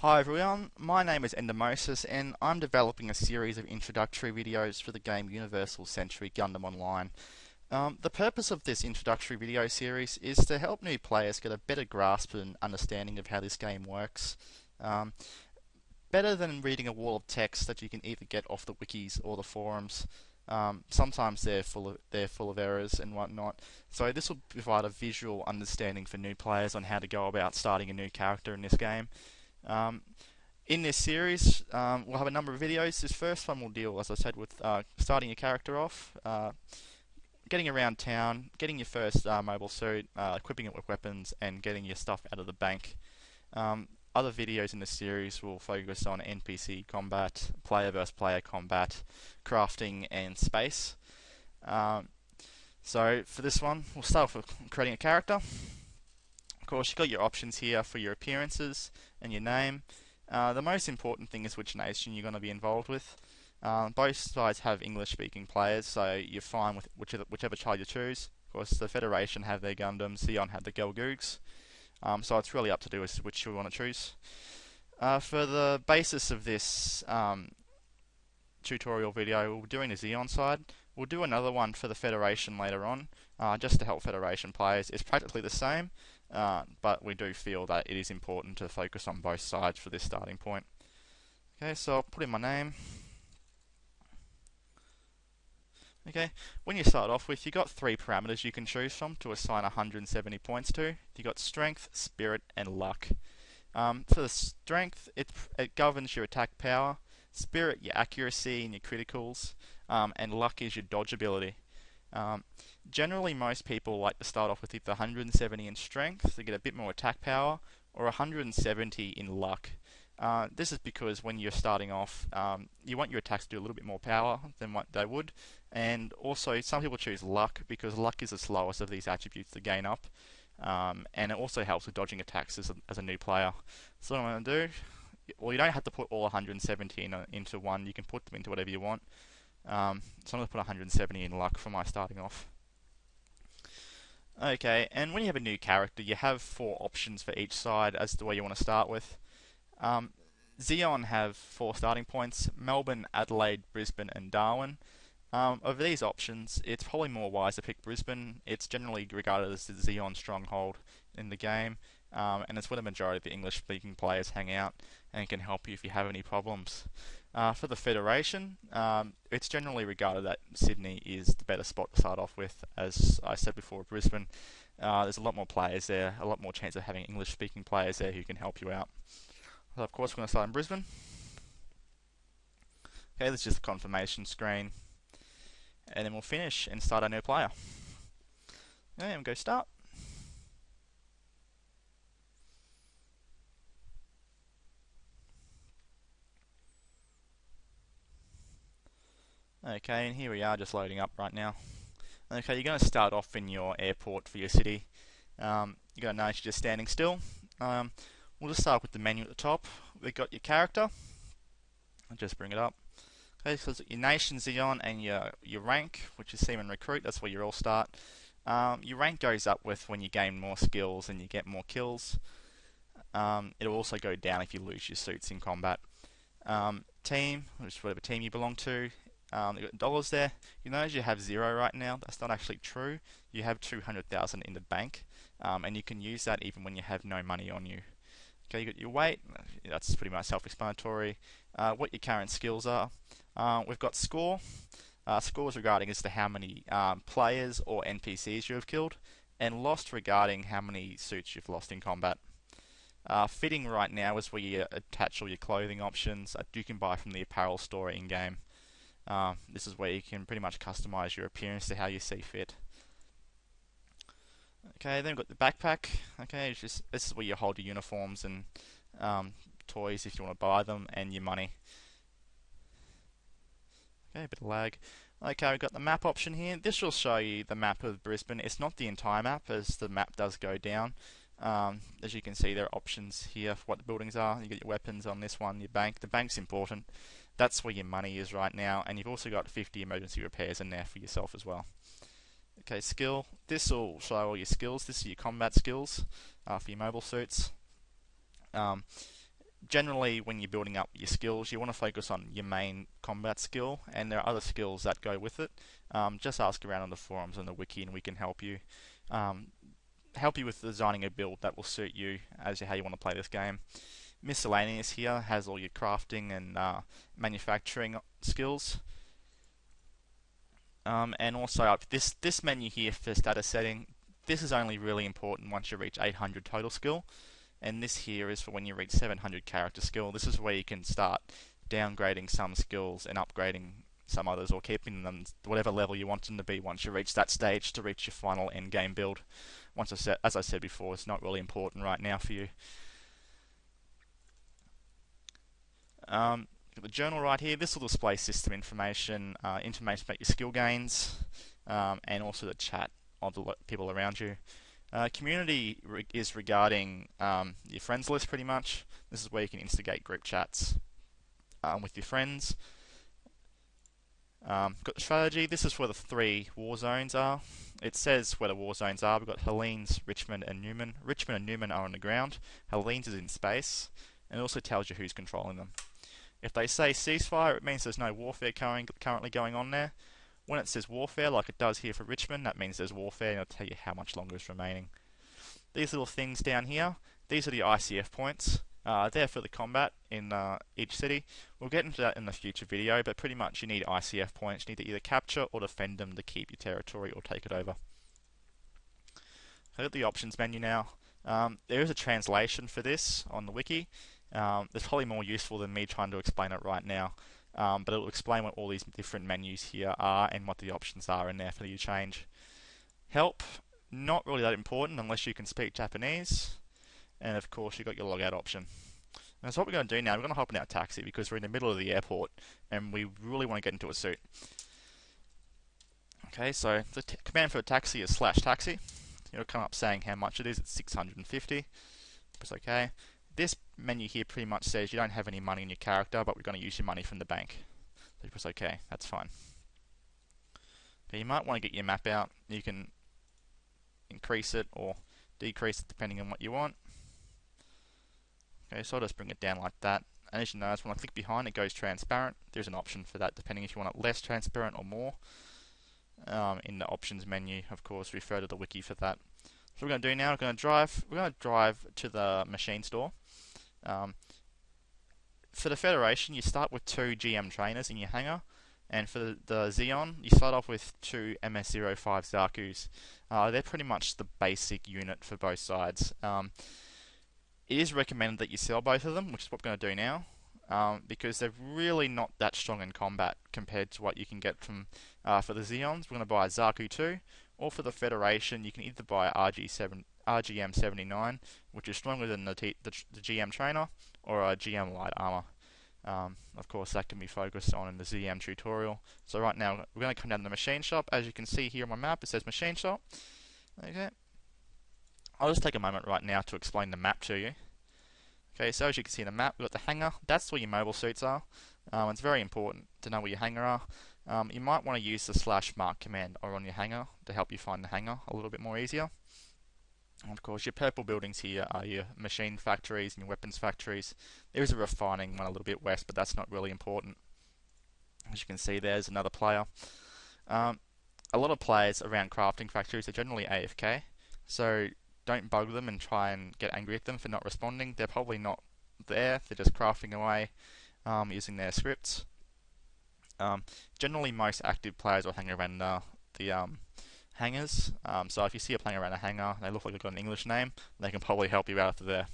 Hi everyone, my name is Endomosis and I'm developing a series of introductory videos for the game Universal Century Gundam Online. The purpose of this introductory video series is to help new players get a better grasp and understanding of how this game works. Um, Better than reading a wall of text that you can either get off the wikis or the forums. Sometimes they're full of errors and whatnot. So this will provide a visual understanding for new players on how to go about starting a new character in this game. Um, in this series, we'll have a number of videos. This first one will deal, as I said, with starting your character off, getting around town, getting your first mobile suit, equipping it with weapons, and getting your stuff out of the bank. Other videos in this series will focus on NPC combat, player versus player combat, crafting, and space. So for this one, we'll start with creating a character. Of course, you've got your options here for your appearances and your name. The most important thing is which nation you're going to be involved with. Both sides have English-speaking players, so you're fine with whichever child you choose. Of course, the Federation have their Gundams, Zeon have the Gelgoogs. So it's really up to do with which you want to choose. For the basis of this tutorial video, we'll be doing the Zeon side. We'll do another one for the Federation later on, just to help Federation players. It's practically the same, but we do feel that it is important to focus on both sides for this starting point. Okay, so I'll put in my name. Okay, when you start off with, you've got three parameters you can choose from to assign 170 points to. You've got strength, spirit, and luck. For the strength, it governs your attack power. Spirit, your accuracy and your criticals. And luck is your dodge ability. Generally, most people like to start off with either 170 in strength to get a bit more attack power, or 170 in luck. This is because when you're starting off, you want your attacks to do a little bit more power than what they would, and also some people choose luck because luck is the slowest of these attributes to gain up, and it also helps with dodging attacks as a new player. So what I'm going to do, well, you don't have to put all 170 into one, you can put them into whatever you want. So I'm going to put 170 in luck for my starting off. Okay, and when you have a new character, you have four options for each side as to where you want to start with. Zeon have four starting points: Melbourne, Adelaide, Brisbane, and Darwin. Of these options, it's probably more wise to pick Brisbane. It's generally regarded as the Zeon stronghold in the game, and it's where the majority of the English-speaking players hang out and can help you if you have any problems. For the Federation, it's generally regarded that Sydney is the better spot to start off with. As I said before, Brisbane, there's a lot more players there, a lot more chance of having English-speaking players there who can help you out. So of course, we're going to start in Brisbane. Okay, this is just a confirmation screen. And then we'll finish and start our new player. Okay, and go start. Okay, and here we are just loading up right now. Okay, you're going to start off in your airport for your city. You're going to notice you're just standing still. We'll just start with the menu at the top. We've got your character. I'll just bring it up. Okay, so your nation, Zeon, and your rank, which is Seaman Recruit. That's where you all start. Your rank goes up with when you gain more skills and you get more kills. It'll also go down if you lose your suits in combat. Team, which is whatever team you belong to. You've got dollars there. You notice you have 0 right now. That's not actually true. You have 200,000 in the bank, and you can use that even when you have no money on you. Okay, you got your weight. That's pretty much self-explanatory. What your current skills are. We've got score. Score is regarding as to how many players or NPCs you have killed, and lost regarding how many suits you've lost in combat. Fitting right now is where you attach all your clothing options that you can buy from the apparel store in-game. This is where you can pretty much customize your appearance to how you see fit. Okay, then we've got the backpack. Okay, this is where you hold your uniforms and toys if you want to buy them, and your money. Okay, a bit of lag. Okay, we've got the map option here. This will show you the map of Brisbane. It's not the entire map, as the map does go down. As you can see, there are options here for what the buildings are. You get your weapons on this one, your bank. The bank's important. That's where your money is right now, and you've also got 50 emergency repairs in there for yourself as well. Okay, skill. This will show all your skills. This is your combat skills for your mobile suits. Generally, when you're building up your skills, you want to focus on your main combat skill, and there are other skills that go with it. Just ask around on the forums and the wiki, and we can help you. Um, Help you with designing a build that will suit you as to how you want to play this game. Miscellaneous here has all your crafting and manufacturing skills. And also this menu here for status setting, this is only really important once you reach 800 total skill, and this here is for when you reach 700 character skill. This is where you can start downgrading some skills and upgrading some others, or keeping them whatever level you want them to be once you reach that stage to reach your final end game build. As I said before, it's not really important right now for you. The journal right here, this will display system information, information about your skill gains, and also the chat of the people around you. Community is regarding your friends list pretty much. This is where you can instigate group chats with your friends. Got the strategy. This is where the 3 war zones are. It says where the war zones are. We've got Helene's, Richmond, and Newman. Richmond and Newman are on the ground. Helene's is in space, and it also tells you who's controlling them. If they say ceasefire, it means there's no warfare currently going on there. When it says warfare, like it does here for Richmond, that means there's warfare, and it'll tell you how much longer is remaining. These little things down here, these are the ICF points. They're for the combat in each city. We'll get into that in a future video, but pretty much you need ICF points. You need to either capture or defend them to keep your territory or take it over. Look at the options menu now. There is a translation for this on the wiki. It's probably more useful than me trying to explain it right now, but it will explain what all these different menus here are and what the options are in there for you to change. Help, not really that important unless you can speak Japanese. And of course, you've got your logout option. And so what we're going to do now, we're going to hop in our taxi because we're in the middle of the airport and we really want to get into a suit. Okay, so the command for a taxi is /taxi. It'll come up saying how much it is. It's 650. Press OK. This menu here pretty much says you don't have any money in your character, but we're going to use your money from the bank. So you press OK. That's fine. Okay, you might want to get your map out. You can increase it or decrease it depending on what you want. Okay, so I'll just bring it down like that. And as you notice, when I click behind, it goes transparent. There's an option for that, depending if you want it less transparent or more. In the options menu, of course, refer to the wiki for that. So what we're going to do now, we're going to drive to the machine store. For the Federation, you start with 2 GM trainers in your hangar. And for the Xeon, you start off with 2 MS-05 Zakus. They're pretty much the basic unit for both sides. It is recommended that you sell both of them, which is what we're going to do now, because they're really not that strong in combat compared to what you can get from for the Xeons. We're going to buy a Zaku 2, or for the Federation, you can either buy RGM-79, which is stronger than the GM trainer, or a GM light armor. Of course, that can be focused on in the ZM tutorial. So right now, we're going to come down to the machine shop. As you can see here on my map, it says machine shop. Okay. I'll just take a moment right now to explain the map to you. Okay, so as you can see in the map, we've got the hangar. That's where your mobile suits are. It's very important to know where your hangar are. You might want to use the /mark command on your hangar to help you find the hangar a little bit more easier. And of course, your purple buildings here are your machine factories and your weapons factories. There is a refining one a little bit west, but that's not really important. As you can see, there's another player. A lot of players around crafting factories are generally AFK, so don't bug them and try and get angry at them for not responding. They're probably not there. They're just crafting away using their scripts. Generally, most active players will hang around the hangars. So if you see a playing around a hangar, they look like they've got an English name, they can probably help you out there.